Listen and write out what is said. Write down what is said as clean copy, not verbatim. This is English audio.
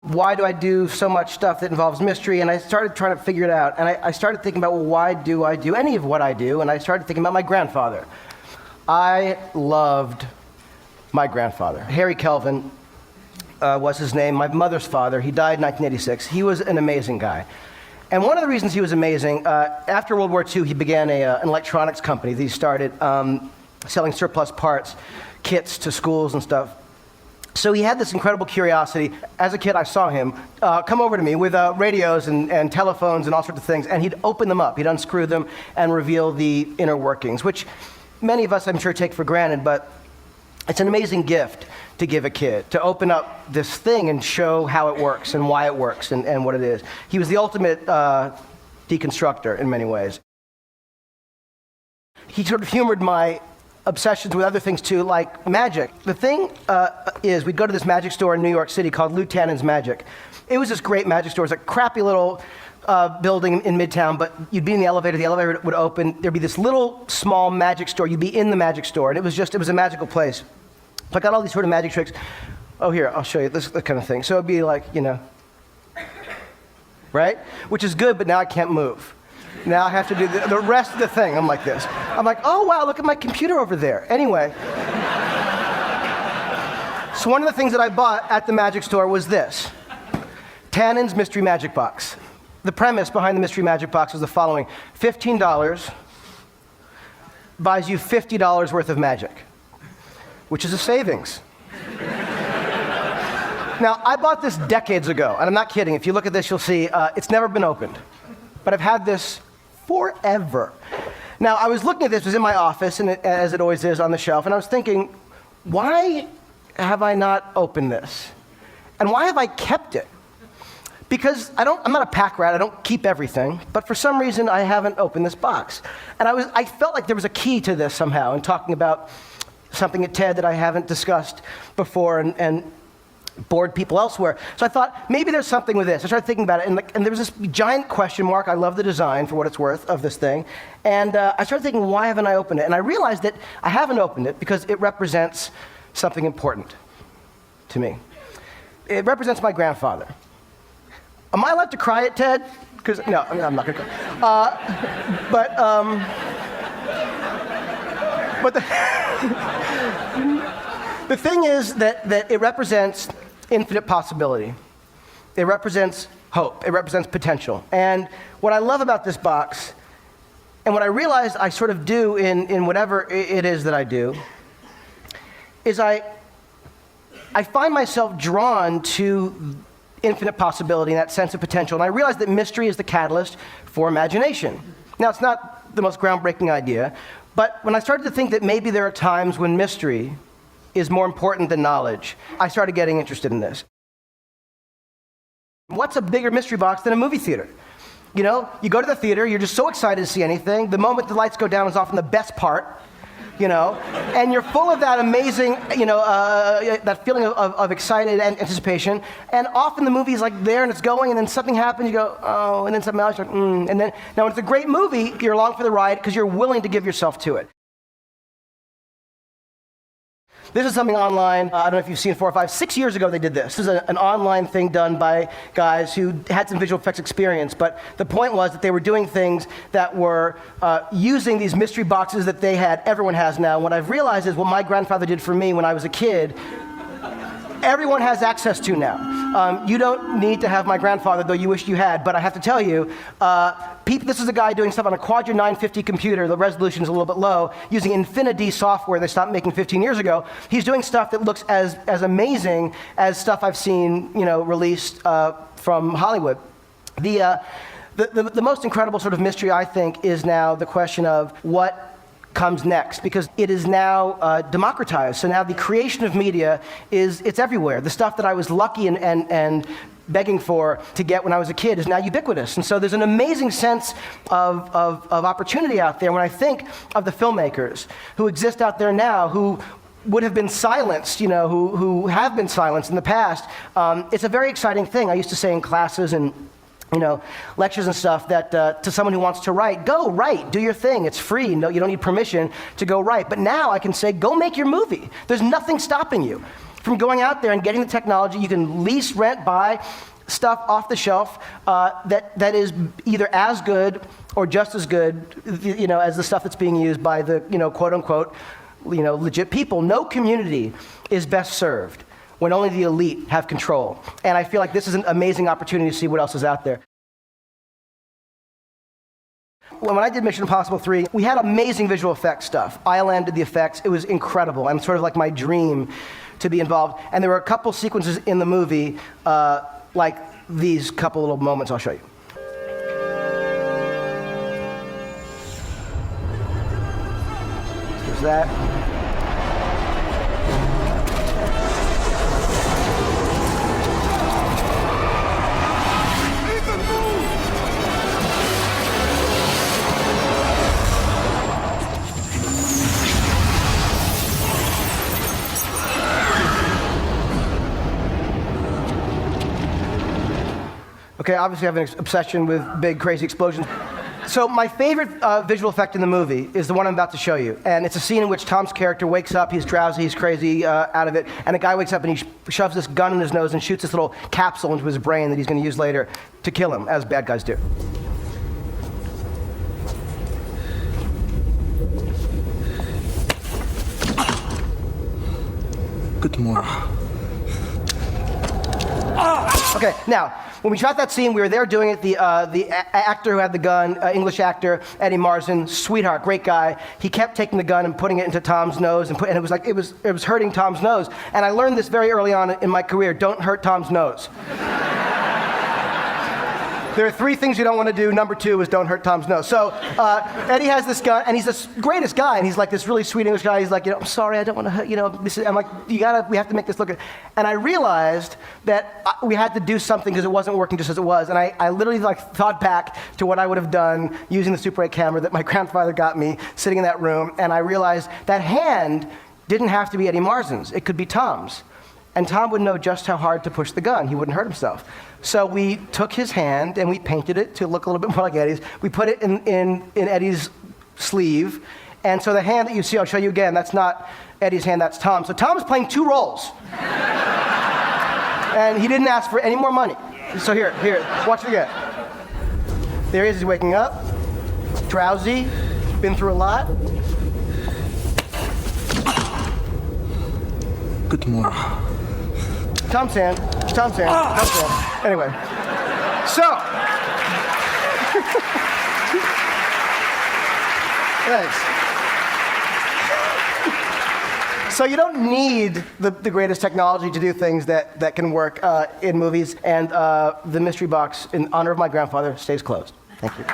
why do I do so much stuff that involves mystery? And I started trying to figure it out. And I started thinking about, well, why do I do any of what I do? And I started thinking about my grandfather. I loved my grandfather. Harry Kelvin was his name, my mother's father. He died in 1986. He was an amazing guy. And one of the reasons he was amazing, after World War II, he began an electronics company. He started selling surplus parts, kits to schools and stuff. So he had this incredible curiosity. As a kid, I saw him come over to me with radios and telephones and all sorts of things, and he'd open them up. He'd unscrew them and reveal the inner workings, which many of us, I'm sure, take for granted, but it's an amazing gift to give a kid, to open up this thing and show how it works and why it works and what it is. He was the ultimate deconstructor in many ways. He sort of humored my obsessions with other things too, like magic. The thing is, we'd go to this magic store in New York City called Lou Tannen's Magic. It was this great magic store. It was a crappy little building in Midtown, but you'd be in the elevator would open, there'd be this little small magic store, you'd be in the magic store, and it was a magical place. So I got all these sort of magic tricks. Oh, here, I'll show you this kind of thing. So it'd be like, right? Which is good, but now I can't move. Now I have to do the rest of the thing. I'm like this. I'm like, oh, wow, look at my computer over there. Anyway. So one of the things that I bought at the magic store was this. Tannen's Mystery Magic Box. The premise behind the Mystery Magic Box was the following. $15 buys you $50 worth of magic, which is a savings. Now, I bought this decades ago, and I'm not kidding. If you look at this, you'll see it's never been opened. But I've had this forever. Now, I was looking at this, it was in my office, and as it always is, on the shelf, and I was thinking, why have I not opened this? And why have I kept it? Because I'm not a pack rat, I don't keep everything, but for some reason I haven't opened this box. And I felt like there was a key to this somehow, in talking about something at TED that I haven't discussed before and bored people elsewhere. So I thought, maybe there's something with this. I started thinking about it, and there was this giant question mark. I love the design, for what it's worth, of this thing. And I started thinking, why haven't I opened it? And I realized that I haven't opened it because it represents something important to me. It represents my grandfather. Am I allowed to cry at TED? Because no, I'm not going to cry. But the thing is that it represents infinite possibility. It represents hope. It represents potential. And what I love about this box, and what I realized I sort of do in whatever it is that I do, is I find myself drawn to infinite possibility and that sense of potential. And I realized that mystery is the catalyst for imagination. Now, it's not the most groundbreaking idea, but when I started to think that maybe there are times when mystery is more important than knowledge, I started getting interested in this. What's a bigger mystery box than a movie theater? You go to the theater, you're just so excited to see anything. The moment the lights go down is often the best part, and you're full of that amazing, that feeling of excited anticipation. And often the movie is like there and it's going, and then something happens, you go, oh, and then something else, you're like, And then, now when it's a great movie, you're along for the ride because you're willing to give yourself to it. This is something online. I don't know if you've seen 4 or 5. 6 years ago, they did this. This is an online thing done by guys who had some visual effects experience. But the point was that they were doing things that were using these mystery boxes that they had, everyone has now. What I've realized is what my grandfather did for me when I was a kid, everyone has access to now. You don't need to have my grandfather, though you wish you had. But I have to tell you, this is a guy doing stuff on a Quadra 950 computer. The resolution is a little bit low, using Infinity software they stopped making 15 years ago. He's doing stuff that looks as amazing as stuff I've seen, released from Hollywood. The most incredible sort of mystery, I think, is now the question of what comes next, because it is now democratized. So now the creation of media it's everywhere. The stuff that I was lucky and begging for to get when I was a kid is now ubiquitous. And so there's an amazing sense of opportunity out there when I think of the filmmakers who exist out there now who would have been silenced, who have been silenced in the past. It's a very exciting thing. I used to say in classes and lectures and stuff that to someone who wants to write, go write, do your thing. It's free. No, you don't need permission to go write. But now I can say, go make your movie. There's nothing stopping you from going out there and getting the technology. You can lease, rent, buy stuff off the shelf that is either as good or just as good, as the stuff that's being used by the, quote unquote, legit people. No community is best served when only the elite have control. And I feel like this is an amazing opportunity to see what else is out there. When I did Mission Impossible 3, we had amazing visual effects stuff. ILM did the effects. It was incredible. And sort of like my dream to be involved. And there were a couple sequences in the movie, like these couple little moments I'll show you. There's that. Okay, obviously I have an obsession with big, crazy explosions. So my favorite visual effect in the movie is the one I'm about to show you. And it's a scene in which Tom's character wakes up, he's drowsy, he's crazy out of it, and a guy wakes up and he shoves this gun in his nose and shoots this little capsule into his brain that he's going to use later to kill him, as bad guys do. Good morning. Okay, now, when we shot that scene, we were there doing it. The actor who had the gun, English actor, Eddie Marsan, sweetheart, great guy. He kept taking the gun and putting it into Tom's nose, and it was like it was hurting Tom's nose. And I learned this very early on in my career: don't hurt Tom's nose. There are 3 things you don't want to do. Number 2 is don't hurt Tom's nose. So Eddie has this gun, and he's the greatest guy, and he's like this really sweet English guy. He's like, I'm sorry, I don't want to hurt, I'm like, we have to make this look good. And I realized that we had to do something because it wasn't working just as it was. And I literally thought back to what I would have done using the Super 8 camera that my grandfather got me sitting in that room, and I realized that hand didn't have to be Eddie Marsan's. It could be Tom's. And Tom would know just how hard to push the gun. He wouldn't hurt himself. So we took his hand and we painted it to look a little bit more like Eddie's. We put it in Eddie's sleeve. And so the hand that you see, I'll show you again, that's not Eddie's hand, that's Tom. So Tom is playing 2 roles. And he didn't ask for any more money. So here, watch it again. There he is, he's waking up, drowsy, been through a lot. Good morning. Tom's hand. Anyway, so. Thanks. So you don't need the greatest technology to do things that can work in movies, and the mystery box, in honor of my grandfather, stays closed. Thank you.